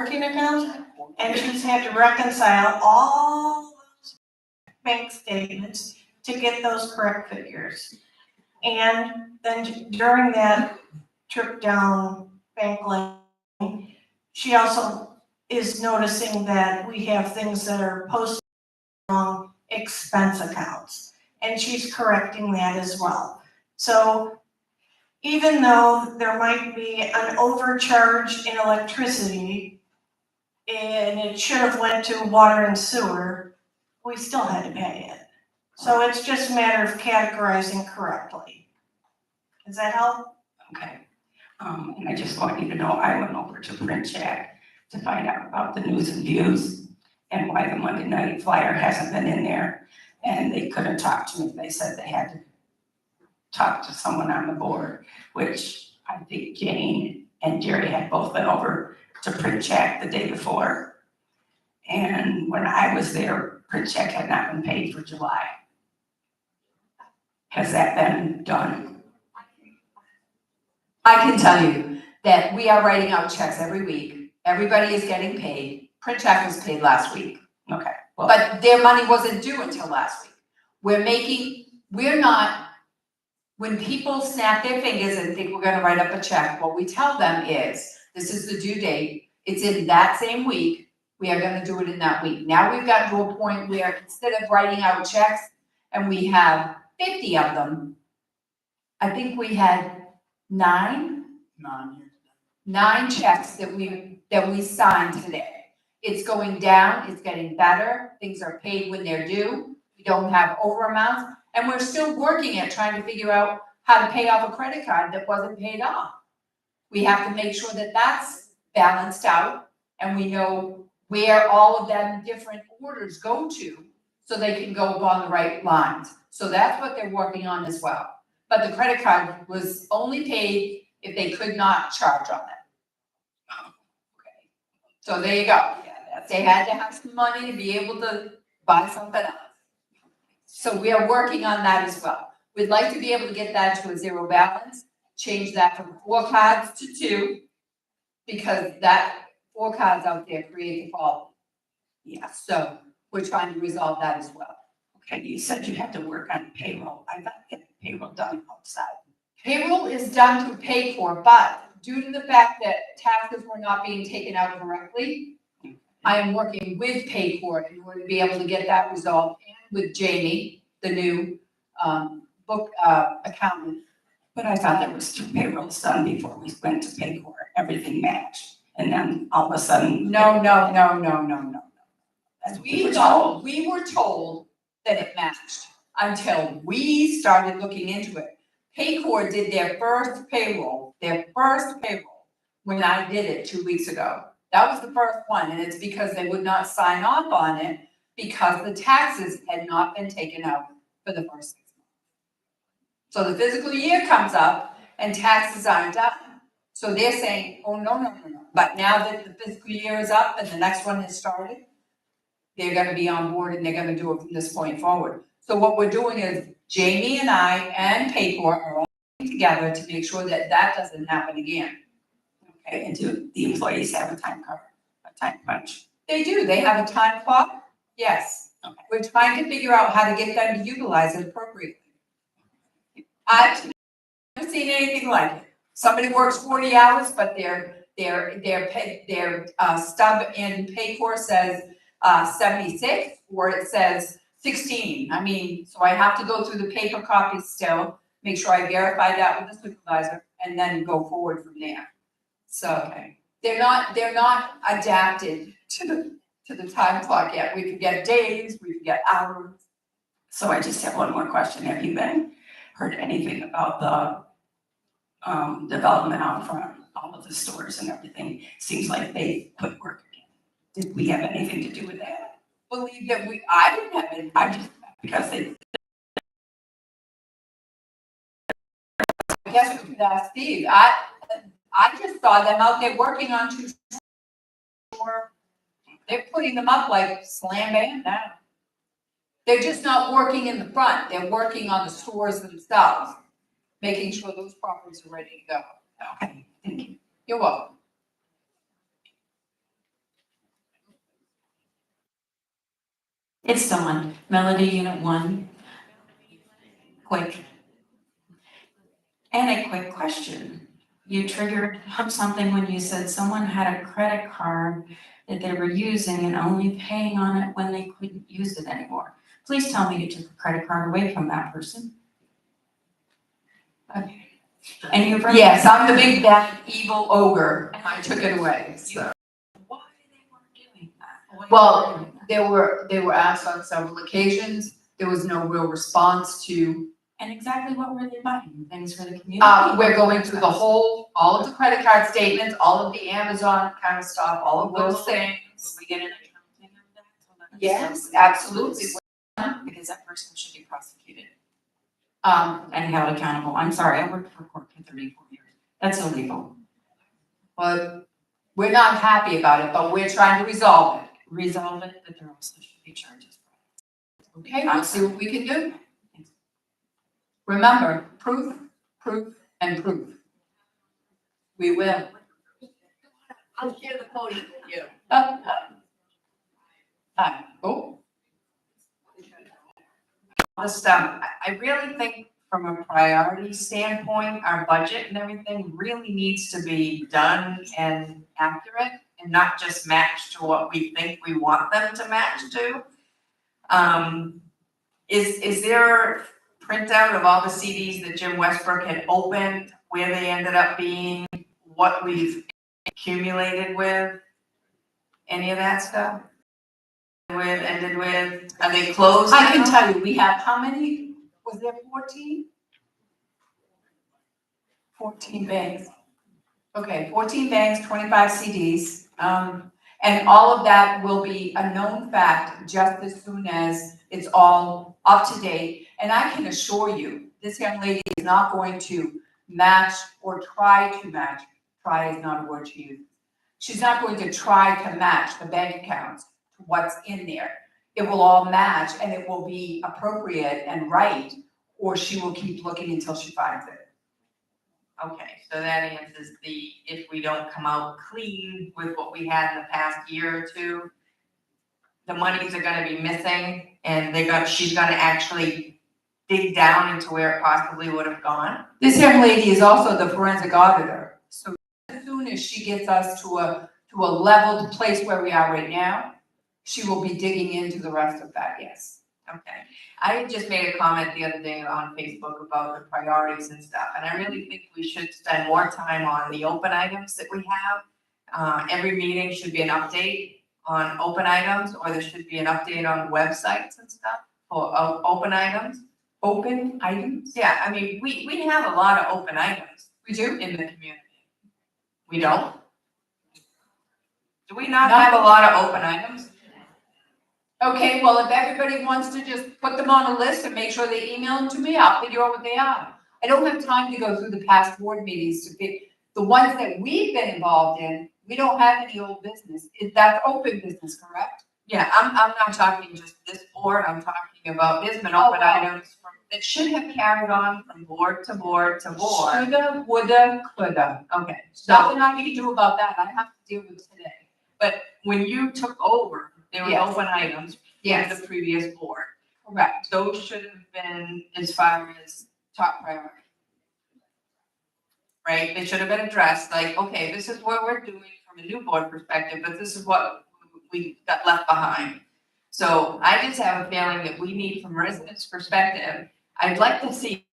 checking account, and she's had to reconcile all those bank statements to get those correct figures. And then during that trip down Bank Lane, she also is noticing that we have things that are posted on expense accounts, and she's correcting that as well. So even though there might be an overcharge in electricity and it should have went to water and sewer, we still had to pay it. So it's just a matter of categorizing correctly. Does that help? Okay. And I just want you to know, I went over to Print Check to find out about the news and views and why the Monday night flyer hasn't been in there. And they couldn't talk to me. They said they had to talk to someone on the board, which I think Jane and Jerry had both been over to Print Check the day before. And when I was there, Print Check had not been paid for July. Has that been done? I can tell you that we are writing out checks every week. Everybody is getting paid. Print Check was paid last week. Okay. Well, But their money wasn't due until last week. We're not, when people snap their fingers and think we're gonna write up a check, what we tell them is, this is the due date, it's in that same week, we are gonna do it in that week. Now we've gotten to a point where instead of writing out checks and we have 50 of them, I think we had nine checks that we signed today. It's going down, it's getting better, things are paid when they're due, we don't have over amounts, and we're still working at trying to figure out how to pay off a credit card that wasn't paid off. We have to make sure that that's balanced out, and we know where all of them different orders go to, so they can go on the right lines. So that's what they're working on as well. But the credit card was only paid if they could not charge on it. Okay. So there you go. They had to have some money to be able to buy something else. So we are working on that as well. We'd like to be able to get that to a zero balance, change that from 4 cards to 2, because that 4 cards out there create a problem. Yeah, so we're trying to resolve that as well. okay, you said you had to work on payroll. I thought getting payroll done outside. Payroll is done through Paycor, but due to the fact that taxes were not being taken out correctly, I am working with Paycor in order to be able to get that resolved, and with Jamie, the new book accountant. But I thought there was 2 payrolls done before we went to pay for it. Everything matched. And then all of a sudden. No. That's what we were told. We were told that it matched until we started looking into it. Paycor did their first payroll, when I did it 2 weeks ago. That was the first one, and it's because they would not sign off on it because the taxes had not been taken out for the first 6 months. So the fiscal year comes up and taxes aren't done. So they're saying, oh, no. But now that the fiscal year is up and the next one has started, they're gonna be on board and they're gonna do it from this point forward. So what we're doing is Jamie and I and Paycor are all working together to make sure that that doesn't happen again. Okay, and do the employees have a time card, a time punch? They do, they have a time clock, yes. Okay. We're trying to figure out how to get them to utilize it appropriately. I've never seen anything like it. Somebody works 40 hours, but their stub in Paycor says 76, or it says 16. I mean, so I have to go through the paper copies still, make sure I verify that with the supervisor, and then go forward from there. So Okay. they're not adapted to the time clock yet. We can get days, we can get hours. So I just have one more question. Have you heard anything about the development out front, all of the stores and everything? Seems like they quit work again. Did we have anything to do with that? Believe that I didn't have it. I just, because they. I guess we could ask Steve. I just saw them out there working on 2 stores. They're putting them up like slam bam now. They're just not working in the front. They're working on the stores themselves, making sure those properties are ready to go. Okay, thank you. You're welcome. It's still on. Melody, Unit 1. Quick. And a quick question. You triggered up something when you said someone had a credit card that they were using and only paying on it when they couldn't use it anymore. Please tell me you took the credit card away from that person. Okay. And you bring. Yes, I'm the big bad evil ogre. I took it away, so. Why they weren't doing that? Why Well, weren't they doing that? they were asked on several occasions. There was no real response to, And exactly what were they buying? Things for the community? we're going through the whole, all of the credit card statements, all of the Amazon kind of stuff, all of those things. Will we get an accounting of that? So that it's Yes, something- absolutely. Because that person should be prosecuted Um, and held accountable. I'm sorry, I worked for court for 34 years. That's illegal. but we're not happy about it, but we're trying to resolve it. Resolve it, but there also should be charges. Okay, we'll see what we can do. Remember, proof, proof, and proof. We will. I'll share the podium with you. Oh, This stuff, I really think from a priority standpoint, our budget and everything really needs to be done and accurate and not just match to what we think we want them to match to. Is there a printout of all the CDs that Jim Westbrook had opened, where they ended up being, what we've accumulated with? Any of that stuff? Ended with, are they closed I can now? tell you, we have how many? Was there 14? 14 banks. Okay, 14 banks, 25 CDs. And all of that will be a known fact just as soon as it's all up to date. And I can assure you, this young lady is not going to match or try to match. Try is not a word to use. She's not going to try to match the bank accounts to what's in there. It will all match and it will be appropriate and right, or she will keep looking until she finds it. Okay, so that answers the, if we don't come out clean with what we had in the past year or two, the monies are gonna be missing and she's gonna actually dig down into where it possibly would have gone. This young lady is also the forensic auditor. So as soon as she gets us to a leveled place where we are right now, she will be digging into the rest of that, yes. Okay, I had just made a comment the other day on Facebook about the priorities and stuff, and I really think we should spend more time on the open items that we have. Every meeting should be an update on open items, or there should be an update on websites and stuff for open items. Open items? Yeah, I mean, we have a lot of open items. We do? In the community. We don't? Do we not have a lot of open items? Okay, well, if everybody wants to just put them on a list and make sure they email them to me, I'll figure out what they are. I don't have time to go through the past board meetings to pick, the ones that we've been involved in, we don't have any old business. That's open business, correct? Yeah, I'm not talking just this board, I'm talking about, there's been open items that should have carried on from board to board to board. Shoulda, woulda, coulda. Okay, so, Nothing I can do about that. I have to deal with today. but when you took over, there were Yes. open items from Yes. the previous board. Correct. Those should have been as far as top priority. Right, they should have been addressed, like, okay, this is what we're doing from a new board perspective, but this is what we got left behind. So I just have a feeling that we need, from residents' perspective, I'd like to see,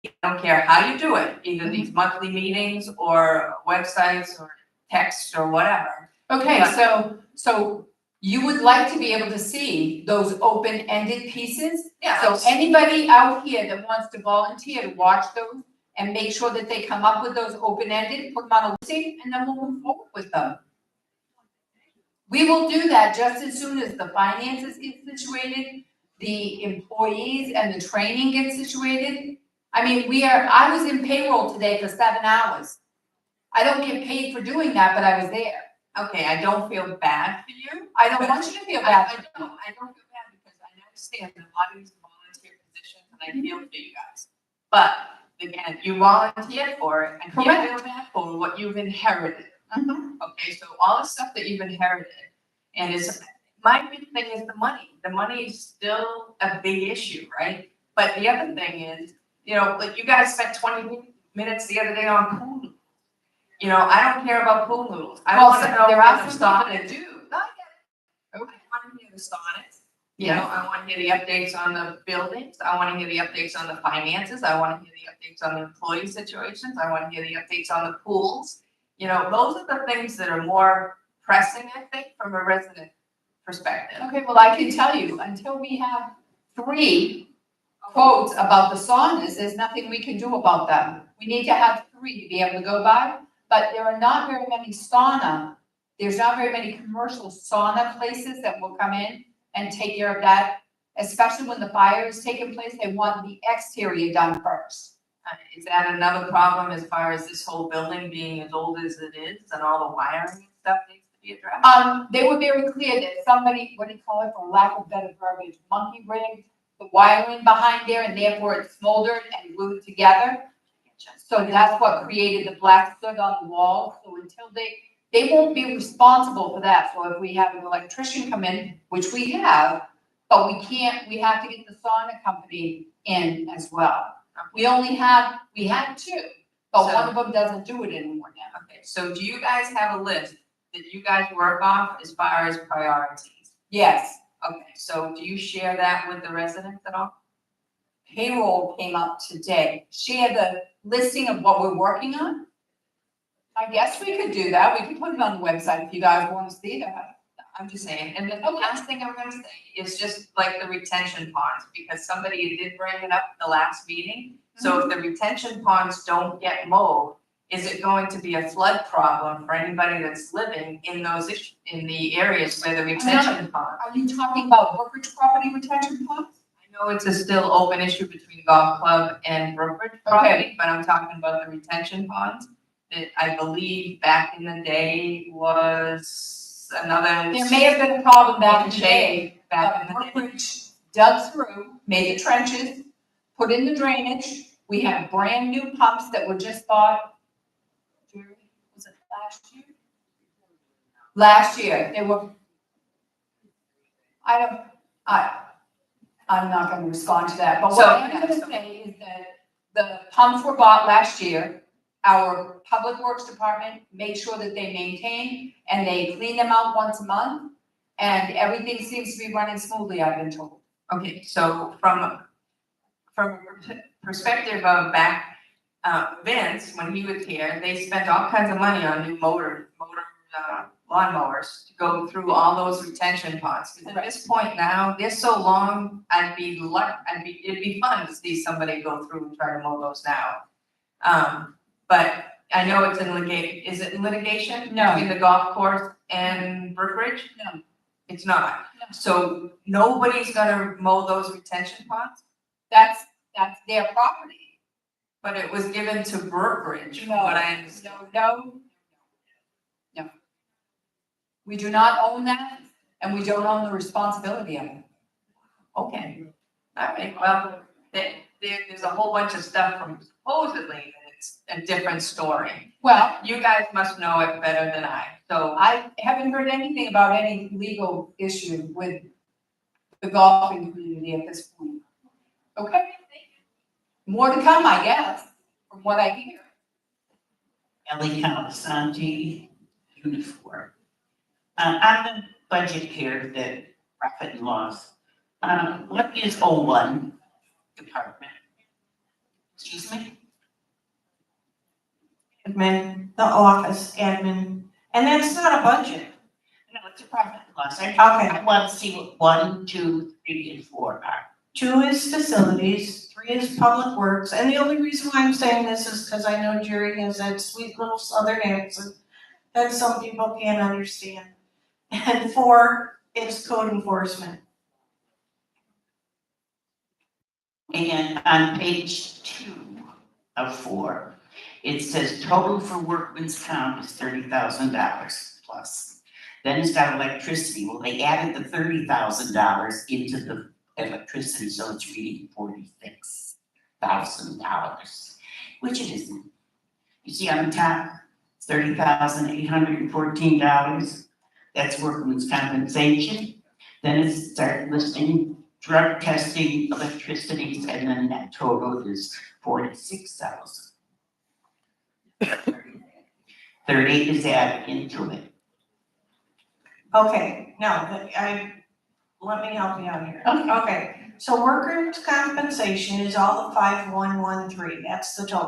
I don't care how you do it, either these monthly meetings or websites or text or whatever. Okay, Yeah. so you would like to be able to see those open-ended pieces? Yeah, So anybody out here that wants to volunteer to watch those and make sure that they come up with those open-ended, put them on a listing, and then we'll move forward with them. We will do that just as soon as the finances get situated, the employees and the training get situated. I mean, I was in payroll today for 7 hours. I don't get paid for doing that, but I was there. okay, I don't feel bad for you. I don't want you to feel bad. I don't feel bad because I understand that a lot of these volunteer positions, and I feel for you guys. But again, you volunteered for it, and you feel bad for what you've inherited. Okay, so all the stuff that you've inherited, and it's, my big thing is the money is still a big issue, right? But the other thing is, you know, like you guys spent 20 minutes the other day on pool noodles. You know, I don't care about pool noodles, I Well, wanna so know there what are the some people Sonic that do. No, I get it. I wanna hear the Sonics. You Yeah. know, I wanna hear the updates on the buildings, I wanna hear the updates on the finances, I wanna hear the updates on the employee situations, I wanna hear the updates on the pools. You know, those are the things that are more pressing, I think, from a resident perspective. Okay, well, I can tell you, until we have 3 quotes about the saunas, there's nothing we can do about them. We need to have 3 to be able to go by, but there are not very many there's not very many commercial sauna places that will come in and take care of that. Especially when the fire is taking place, they want the exterior done first. Is that another problem as far as this whole building being as old as it is and all the wiring and stuff needs to be addressed? They were very clear that somebody, what do you call it, for lack of better verbiage, monkey rigged the wiring behind there and therefore it smoldered and glued together. So that's what created the black soot on the wall. So until they won't be responsible for that. So if we have an electrician come in, which we have, but we have to get the sauna company in as well. We had 2, but one of them doesn't do it anymore now. Okay, so do you guys have a list that you guys work off as far as priorities? Yes, Okay, so do you share that with the residents at all? payroll came up today. Share the listing of what we're working on. I guess we could do that. We could put it on the website if you guys want to see that. I'm just saying, and the last thing I'm gonna say is just like the retention ponds, because somebody did bring it up at the last meeting. So if the retention ponds don't get mowed, is it going to be a flood problem for anybody that's living in in the areas where the retention pond? Are you talking about Brookridge property retention ponds? I know it's a still open issue between golf club and Brookridge property, but I'm talking about the retention ponds. That I believe back in the day was another. There may have been a problem back in the day. Back in the day. Brookridge dug through, made the trenches, put in the drainage. We have brand new pumps that were just bought. Was it last year? Last year, they were. I'm not gonna respond to that, but what I'm gonna say is that the pumps were bought last year. Our public works department made sure that they maintain and they clean them out once a month. And everything seems to be running smoothly, I've been told. Okay, so from a perspective of back, Vince, when he was here, they spent all kinds of money on new lawnmowers to go through all those retention ponds. 'Cause at this point now, they're so long, it'd be fun to see somebody go through and try to mow those now. But I know it's in is it in litigation? No. Between the golf course and Brookridge? No. It's not. No. So nobody's gonna mow those retention ponds? That's their property. But it was given to Brookridge, from No. what I understand. No. We do not own that and we don't own the responsibility of it. Okay, all right, well, there's a whole bunch of stuff from supposedly that it's a different story. Well, You guys must know it better than I, so. I haven't heard anything about any legal issue with the golfing community at this point. Okay? More to come, I guess, from what I hear. Ellie Calasanti, uniform. On the budget here, the profit and loss, what is O1 department? Excuse me? Admin, the office admin, and that's not a budget. No, it's a profit and loss. Okay. I want to see what 1, 2, 3, and 4 are. 2 is facilities, 3 is public works, and the only reason why I'm saying this is because I know Jerry has that sweet little southern accent that some people can't understand. And 4 is code enforcement. And on page 2 of 4, it says total for workman's comp is $30,000 plus. Then it's got electricity. Well, they added the $30,000 into the electricity, so it's reading $46,000, which it isn't. You see on the top, $30,814. That's workman's compensation. Then it starts listing drug testing, electricities, and then that total is 46,000. 30 is added into it. Okay, now, let me help you out here. Okay, so workers' compensation is all the 5113, that's the total.